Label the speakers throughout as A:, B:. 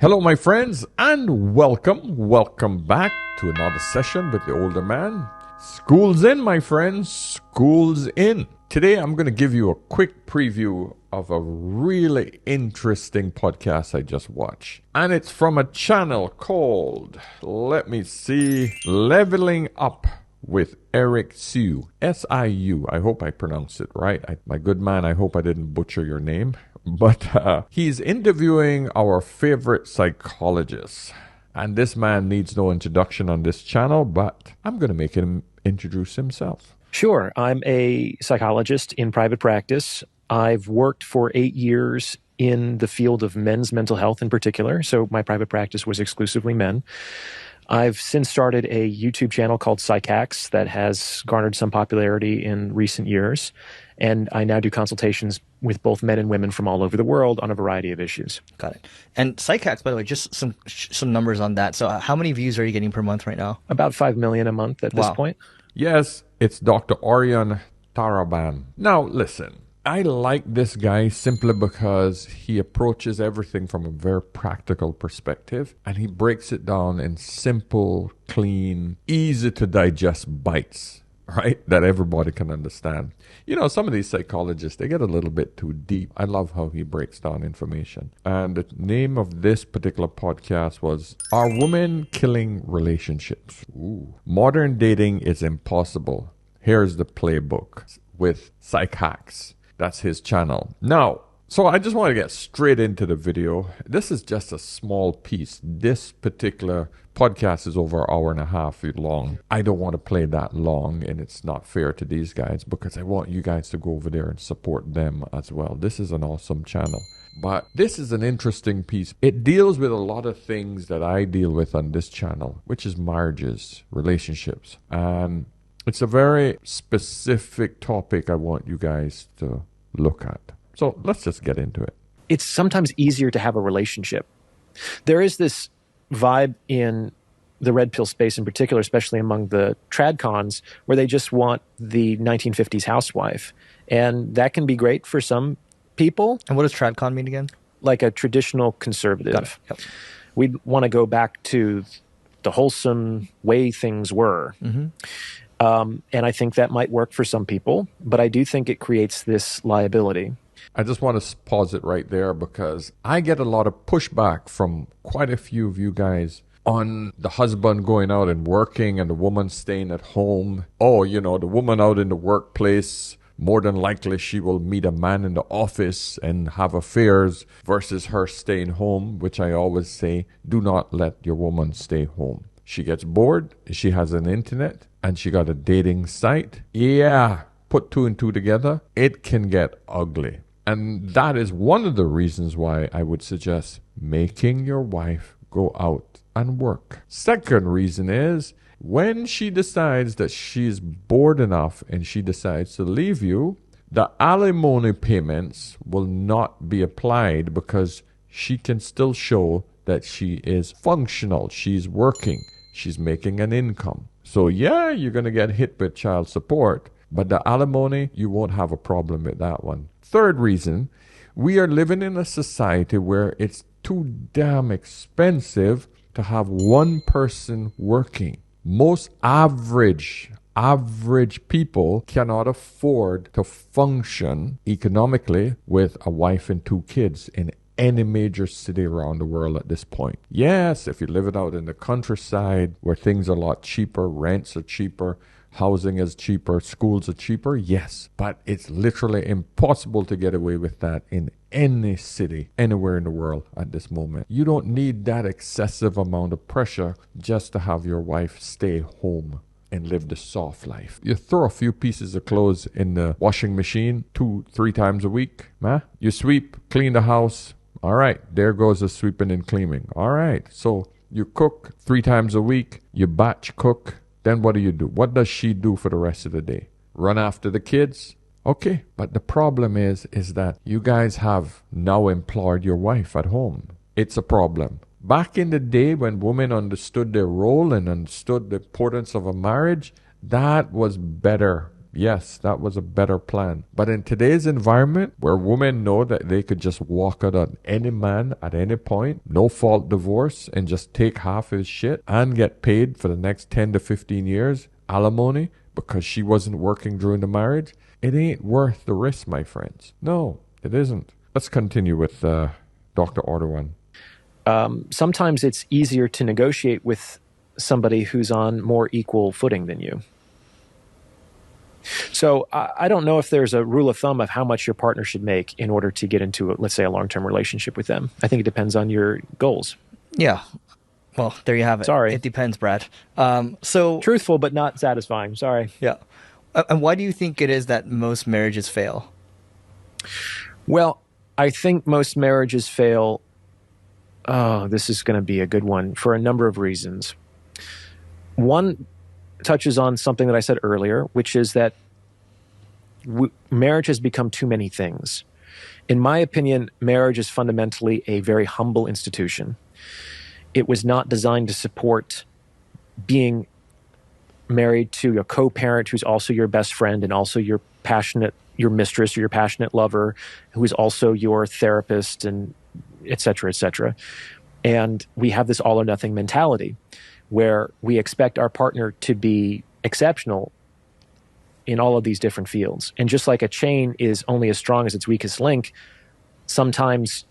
A: Hello, my friends, and welcome back to another session with the older man. School's in, my friends, school's in. Today, I'm going to give you a quick preview of a really interesting podcast I just watched. And it's from a channel called, Leveling Up with Eric Siu, S-I-U. I hope I pronounced it right. My good man, I hope I didn't butcher your name. But he's interviewing our favorite psychologist. And this man needs no introduction on this channel, but I'm going to make him introduce himself.
B: Sure. I'm a psychologist in private practice. I've worked for 8 years in the field of men's mental health in particular. So my private practice was exclusively men. I've since started a YouTube channel called Psychologist that has garnered some popularity in recent years. And I now do consultations with both men and women from all over the world on a variety of issues.
C: Got it. And Psychologist, by the way, just some numbers on that. So how many views are you getting per month right now?
B: About 5 million a month at this point.
A: Yes, it's Dr. Arian Taraban. Now, listen. I like this guy simply because he approaches everything from a very practical perspective, and he breaks it down in simple, clean, easy to digest bites, right? That everybody can understand. You know, some of these psychologists, they get a little bit too deep. I love how he breaks down information. And the name of this particular podcast was Are Women Killing Relationships? Ooh. Modern Dating is Impossible. Here's the playbook with Psychologist. That's his channel. Now, so I just want to get straight into the video. This is just a small piece. This particular podcast is over an hour and a half long. I don't want to play that long, and it's not fair to these guys because I want you guys to go over there and support them as well. This is an awesome channel. But this is an interesting piece. It deals with a lot of things that I deal with on this channel, which is marriages, relationships. And it's a very specific topic I want you guys to look at. So let's just get into it.
B: It's sometimes easier to have a relationship. There is this vibe in the red pill space in particular, especially among the tradcons, where they just want the 1950s housewife. And that can be great for some people.
C: And what does tradcon mean again?
B: Like a traditional conservative.
C: Got it. Yep.
B: We'd want to go back to the wholesome way things were.
C: Mm-hmm.
B: And I think that might work for some people, but I do think it creates this liability.
A: I just want to pause it right there because I get a lot of pushback from quite a few of you guys on the husband going out and working and the woman staying at home. Oh, you know, the woman out in the workplace, more than likely she will meet a man in the office and have affairs versus her staying home, which I always say, do not let your woman stay home. She gets bored, she has an internet, and she got a dating site. Yeah, put two and two together, it can get ugly. And that is one of the reasons why I would suggest making your wife go out and work. Second reason is when she decides that she's bored enough and she decides to leave you, the alimony payments will not be applied because she can still show that she is functional, she's working, she's making an income. So yeah, you're going to get hit with child support, but the alimony, you won't have a problem with that one. Third reason, we are living in a society where it's too damn expensive to have one person working. Most average people cannot afford to function economically with a wife and 2 kids in any major city around the world at this point. Yes, if you live it out in the countryside where things are a lot cheaper, rents are cheaper, housing is cheaper, schools are cheaper, yes. But it's literally impossible to get away with that in any city, anywhere in the world at this moment. You don't need that excessive amount of pressure just to have your wife stay home and live the soft life. You throw a few pieces of clothes in the washing machine 2-3 times a week. You sweep, clean the house. All right, there goes the sweeping and cleaning. All right, so you cook 3 times a week. You batch cook. Then what do? What does she do for the rest of the day? Run after the kids? Okay, but the problem is that you guys have now employed your wife at home. It's a problem. Back in the day when women understood their role and understood the importance of a marriage, that was better Yes, that was a better plan. But in today's environment, where women know that they could just walk out on any man at any point, no fault divorce, and just take half his shit and get paid for the next 10 to 15 years, alimony, because she wasn't working during the marriage, it ain't worth the risk, my friends. No, it isn't. Let's continue with Dr. Orderwan.
B: Sometimes it's easier to negotiate with somebody who's on more equal footing than you. So I don't know if there's a rule of thumb of how much your partner should make in order to get into, let's say, a long-term relationship with them. I think it depends on your goals.
C: Yeah. Well, there you have it.
B: Sorry.
C: It depends, Brad. So
B: truthful, but not satisfying. Sorry.
C: Yeah. And why do you think it is that most marriages fail?
B: Well, I think most marriages fail. Oh, this is going to be a good one for a number of reasons. One touches on something that I said earlier, which is that marriage has become too many things. In my opinion, marriage is fundamentally a very humble institution. It was not designed to support being married to a co-parent who's also your best friend and also your mistress or your passionate lover, who is also your therapist, and et cetera, et cetera. And we have this all or nothing mentality where we expect our partner to be exceptional in all of these different fields. And just like a chain is only as strong as its weakest link, sometimes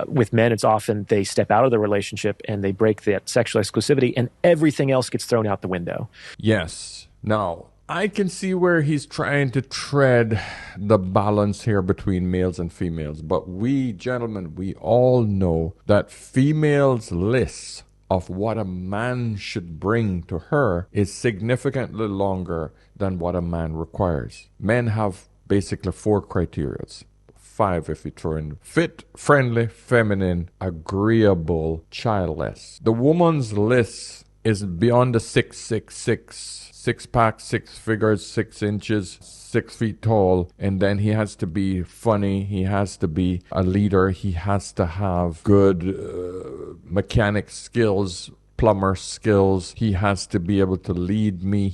B: with men, it's often they step out of the relationship and they break that sexual exclusivity and everything else gets thrown out the window.
A: Yes. Now, I can see where he's trying to tread the balance here between males and females. But we, gentlemen, we all know that females' lists of what a man should bring to her is significantly longer than what a man requires. Men have basically 4 criteria. 5 if you throw in: fit, friendly, feminine, agreeable, childless. The woman's list is beyond the 6'6", 6-pack, 6 figures, 6 inches, 6 feet tall, and then he has to be funny, he has to be a leader, he has to have good mechanic skills, plumber skills, he has to be able to lead me,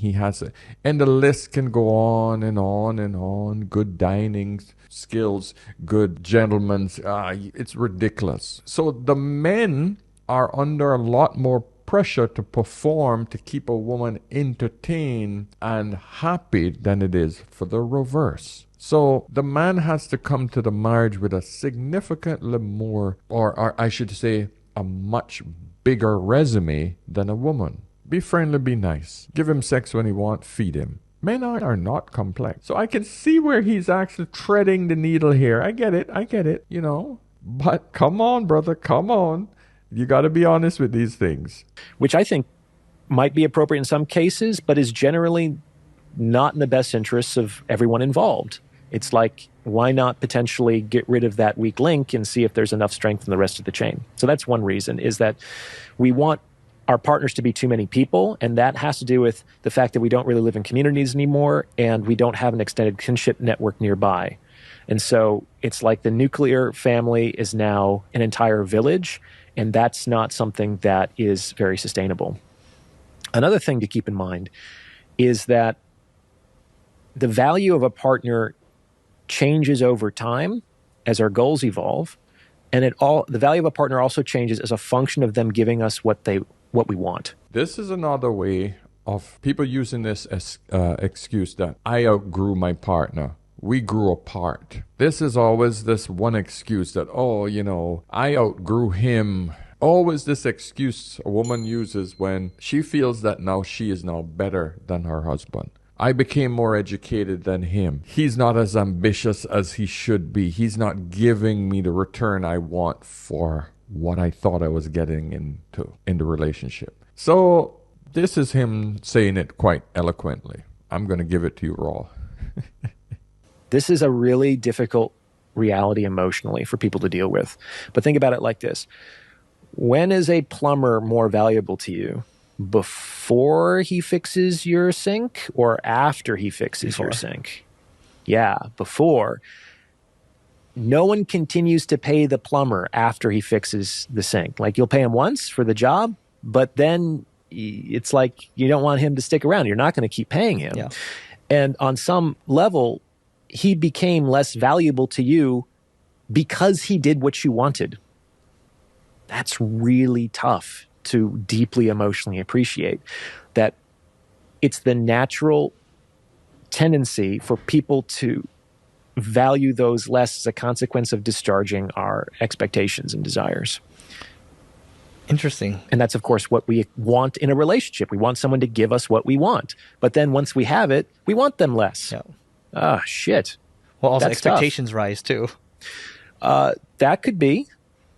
A: and the list can go on and on and on. Good dining skills, good gentlemen's, it's ridiculous. So the men are under a lot more pressure to perform to keep a woman entertained and happy than it is for the reverse. So the man has to come to the marriage with a significantly more, or I should say, a much bigger resume than a woman. Be friendly, be nice. Give him sex when he wants, feed him. Men are not complex. So I can see where he's actually treading the needle here. I get it, you know. But come on, brother, come on. You got to be honest with these things.
B: Which I think might be appropriate in some cases, but is generally not in the best interests of everyone involved. It's like, why not potentially get rid of that weak link and see if there's enough strength in the rest of the chain? So that's one reason, is that we want our partners to be too many people, and that has to do with the fact that we don't really live in communities anymore, and we don't have an extended kinship network nearby. And so it's like the nuclear family is now an entire village, and that's not something that is very sustainable. Another thing to keep in mind is that the value of a partner changes over time as our goals evolve, and the value of a partner also changes as a function of them giving us what we want.
A: This is another way of people using this as excuse that I outgrew my partner. We grew apart. This is always this one excuse that, I outgrew him. Always this excuse a woman uses when she feels that now she is now better than her husband. I became more educated than him. He's not as ambitious as he should be. He's not giving me the return I want for what I thought I was getting into in the relationship. So this is him saying it quite eloquently. I'm going to give it to you raw.
B: This is a really difficult reality emotionally for people to deal with. But think about it like this. When is a plumber more valuable to you? Before he fixes your sink or after he fixes your sink? Yeah, before. No one continues to pay the plumber after he fixes the sink. Like, you'll pay him once for the job, but then it's like you don't want him to stick around. You're not going to keep paying him.
C: Yeah.
B: And on some level, he became less valuable to you because he did what you wanted. That's really tough to deeply emotionally appreciate. That it's the natural tendency for people to value those less as a consequence of discharging our expectations and desires.
C: Interesting.
B: And that's, of course, what we want in a relationship. We want someone to give us what we want. But then once we have it, we want them less.
C: Yeah.
B: Ah, shit.
C: Well, also
B: That's
C: expectations rise too.
B: That could be.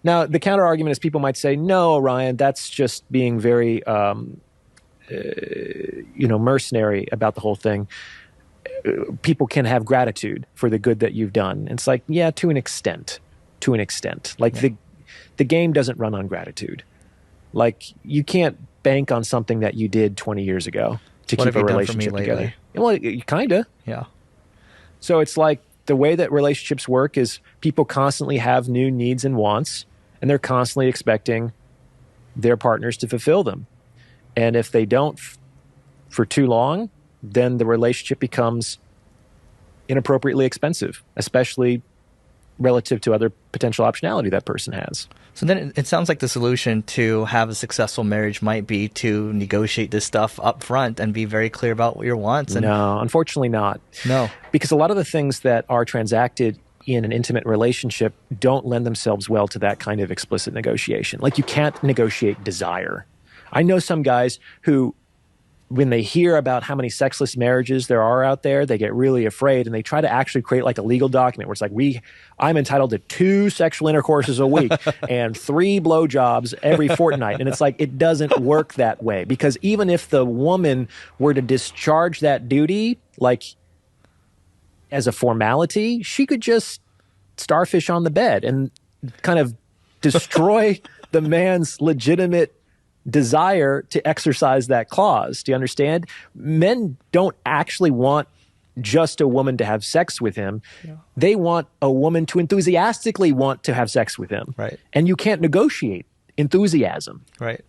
B: Now, the counter argument is people might say, no, Ryan, that's just being very, mercenary about the whole thing. People can have gratitude for the good that you've done. And it's like, yeah, to an extent. Like the game doesn't run on gratitude. Like you can't bank on something that you did 20 years ago to keep a relationship together. Well, kind of.
C: Yeah.
B: So it's like the way that relationships work is people constantly have new needs and wants, and they're constantly expecting their partners to fulfill them. And if they don't for too long, then the relationship becomes inappropriately expensive, especially relative to other potential optionality that person has.
C: So then it sounds like the solution to have a successful marriage might be to negotiate this stuff up front and be very clear about what your wants. And
B: no, unfortunately not.
C: No.
B: Because a lot of the things that are transacted in an intimate relationship don't lend themselves well to that kind of explicit negotiation. Like you can't negotiate desire. I know some guys who, when they hear about how many sexless marriages there are out there, they get really afraid and they try to actually create like a legal document where it's like, I'm entitled to 2 sexual intercourses a week and 3 blowjobs every fortnight. And it's like, it doesn't work that way, because even if the woman were to discharge that duty, like as a formality, she could just starfish on the bed and kind of destroy the man's legitimate desire to exercise that clause. Do you understand? Men don't actually want just a woman to have sex with him. Yeah. They want a woman to enthusiastically want to have sex with him.
C: Right.
B: And you can't negotiate enthusiasm.
C: Right.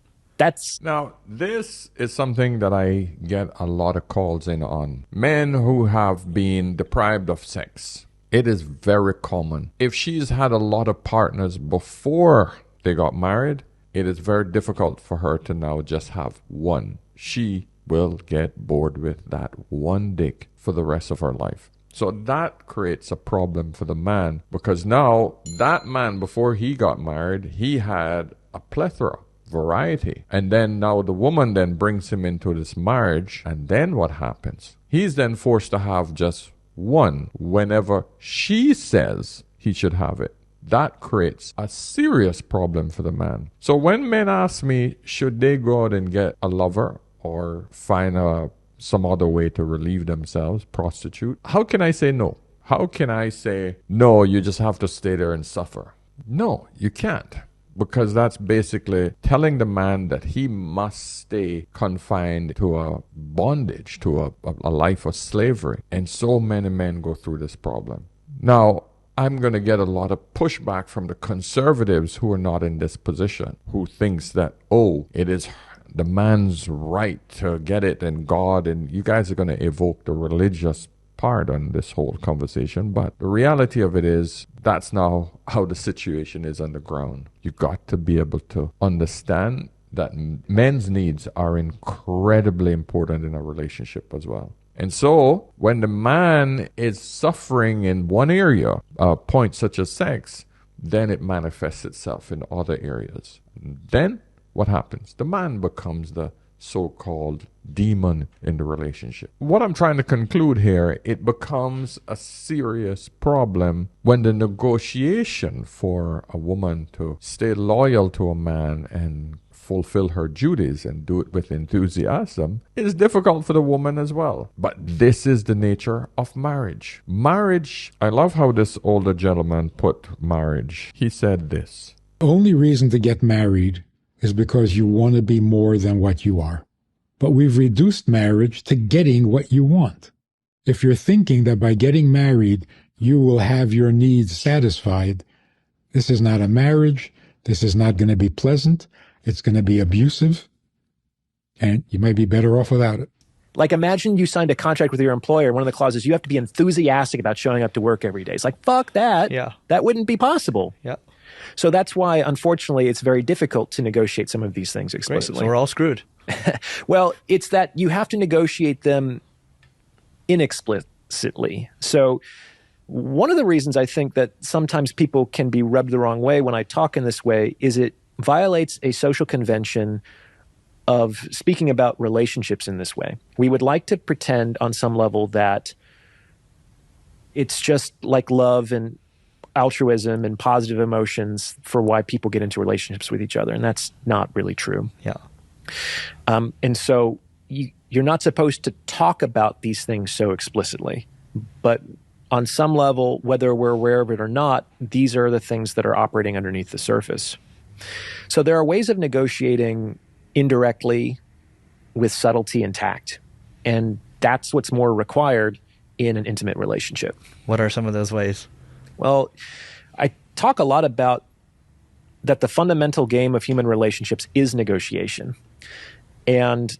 A: Now, this is something that I get a lot of calls in on. Men who have been deprived of sex. It is very common. If she's had a lot of partners before they got married, it is very difficult for her to now just have one. She will get bored with that one dick for the rest of her life. So that creates a problem for the man, because now that man, before he got married, he had a plethora, variety. And then now the woman then brings him into this marriage, and then what happens? He's then forced to have just one whenever she says he should have it. That creates a serious problem for the man. So when men ask me, should they go out and get a lover or find some other way to relieve themselves, prostitute, how can I say no? How can I say, no, you just have to stay there and suffer? No, you can't. Because that's basically telling the man that he must stay confined to a bondage, to a life of slavery. And so many men go through this problem. Now, I'm going to get a lot of pushback from the conservatives who are not in this position, who thinks that, it is the man's right to get it, and God, and you guys are going to evoke the religious part on this whole conversation. But the reality of it is, that's now how the situation is on the ground. You got to be able to understand that men's needs are incredibly important in a relationship as well. And so when the man is suffering in one area, a point such as sex, then it manifests itself in other areas. Then what happens? The man becomes the so-called demon in the relationship. What I'm trying to conclude here, it becomes a serious problem when the negotiation for a woman to stay loyal to a man and fulfill her duties and do it with enthusiasm is difficult for the woman as well. But this is the nature of marriage. Marriage, I love how this older gentleman put marriage. He said this:
D: the only reason to get married is because you want to be more than what you are. But we've reduced marriage to getting what you want. If you're thinking that by getting married, you will have your needs satisfied, this is not a marriage. This is not going to be pleasant. It's going to be abusive, and you might be better off without it.
B: Like, imagine you signed a contract with your employer. One of the clauses, you have to be enthusiastic about showing up to work every day. It's like, fuck that.
C: Yeah.
B: That wouldn't be possible.
C: Yeah.
B: So that's why, unfortunately, it's very difficult to negotiate some of these things explicitly.
C: So we're all screwed.
B: Well, it's that you have to negotiate them inexplicitly. So one of the reasons I think that sometimes people can be rubbed the wrong way when I talk in this way is it violates a social convention of speaking about relationships in this way. We would like to pretend on some level that it's just like love and altruism and positive emotions for why people get into relationships with each other. And that's not really true.
C: Yeah.
B: And so you're not supposed to talk about these things so explicitly. But on some level, whether we're aware of it or not, these are the things that are operating underneath the surface. So there are ways of negotiating indirectly with subtlety and tact. And that's what's more required in an intimate relationship.
C: What are some of those ways?
B: Well, I talk a lot about that the fundamental game of human relationships is negotiation. And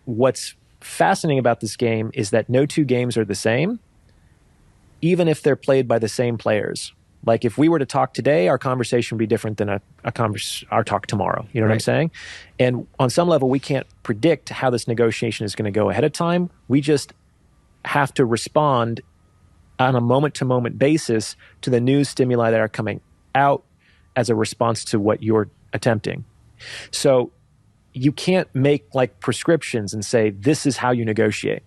B: what's fascinating about this game is that no two games are the same, even if they're played by the same players. Like if we were to talk today, our conversation would be different than our talk tomorrow. You know what I'm saying? And on some level, we can't predict how this negotiation is going to go ahead of time. We just have to respond on a moment-to-moment basis to the new stimuli that are coming out as a response to what you're attempting. So you can't make like prescriptions and say, this is how you negotiate.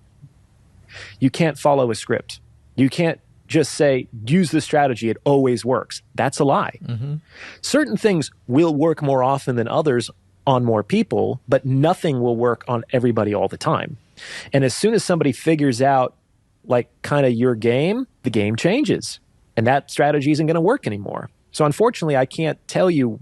B: You can't follow a script. You can't just say, use this strategy, it always works. That's a lie. Mm-hmm. Certain things will work more often than others on more people, but nothing will work on everybody all the time. And as soon as somebody figures out like kind of your game, the game changes. And that strategy isn't going to work anymore. So unfortunately, I can't tell you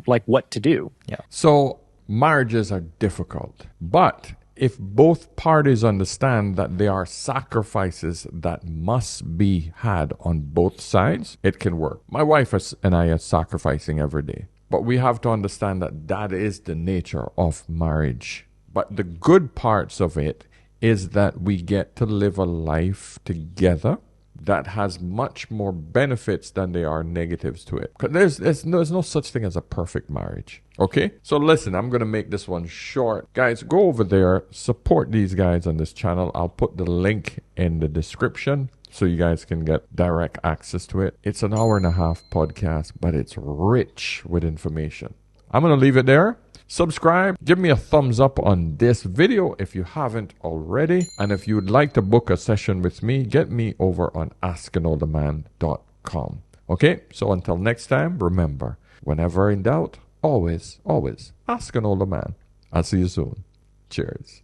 B: like what to do.
C: Yeah.
A: So marriages are difficult, but if both parties understand that there are sacrifices that must be had on both sides, it can work. My wife and I are sacrificing every day, but we have to understand that that is the nature of marriage. But the good parts of it is that we get to live a life together that has much more benefits than there are negatives to it. Because there's no such thing as a perfect marriage. Okay? So listen, I'm going to make this one short. Guys, go over there, support these guys on this channel. I'll put the link in the description so you guys can get direct access to it. It's an 1.5 hour podcast, but it's rich with information. I'm going to leave it there. Subscribe, give me a thumbs up on this video if you haven't already. And if you would like to book a session with me, get me over on askanolderman.com. Okay, so until next time, remember, whenever in doubt, always ask an older man. I'll see you soon. Cheers.